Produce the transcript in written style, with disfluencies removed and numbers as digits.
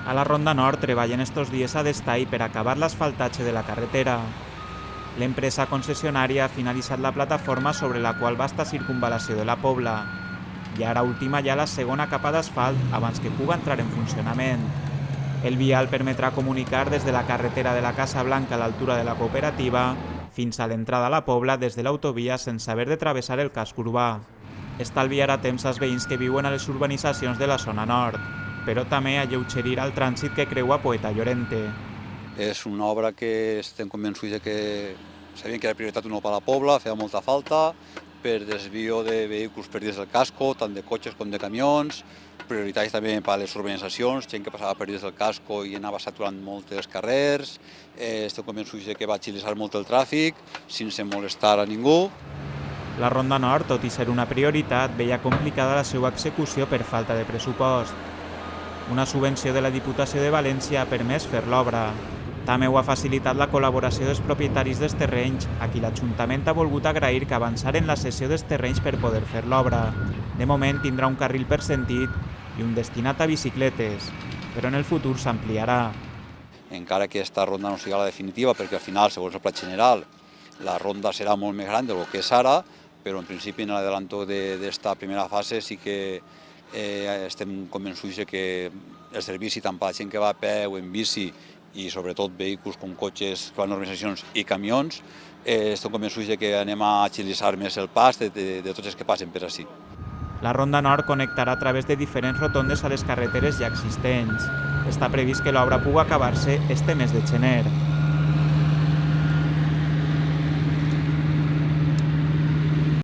A la Ronda Nord treballen estos dies a Destall per acabar l'asfaltatge de la carretera. L'empresa concessionària ha finalitzat la plataforma sobre la qual va estar circunvalació de la Pobla i ara última ja la segona capa d'asfalt abans que puga entrar en funcionament. El vial permetrà comunicar des de la carretera de la Casa Blanca a l'altura de la cooperativa fins a l'entrada a la Pobla des de l'autovia sense haver de travessar el casc urbà. Estalviarà temps als veïns que viuen a les urbanitzacions de la zona nord, però també alleugerirà el trànsit que creua Poeta Llorente. És una obra que estem convençuts que sabíem que era prioritat no per a la Pobla, feia molta falta, per desvio de vehicles per dins del casco, tant de cotxes com de camions, prioritaris també per a les urbanitzacions, gent que passava per dins del casco i anava saturant molt els carrers. Estem convençuts que va agilitzar molt el tràfic, sense molestar a ningú. La Ronda Nord, tot i ser una prioritat, veia complicada la seva execució per falta de pressupost. Una subvenció de la Diputació de València ha permès fer l'obra. També ho ha facilitat la col·laboració dels propietaris dels terrenys, a qui l'Ajuntament ha volgut agrair que avançaren la cessió dels terrenys per poder fer l'obra. De moment tindrà un carril per sentit i un destinat a bicicletes, però en el futur s'ampliarà. Encara que aquesta ronda no sigui la definitiva, perquè al final, segons el pla general, la ronda serà molt més gran del que és ara, però en principi en l'adelanto d'esta primera fase sí que estem convençuts que el servici tant per la gent que va a peu, en bici i sobretot vehicles com cotxes, organitzacions i camions, estem convençuts que anem a agilitzar més el pas de tots els que passen per ací. La Ronda Nord connectarà a través de diferents rotondes a les carreteres ja existents. Està previst que l'obra pugui acabar-se este mes de gener.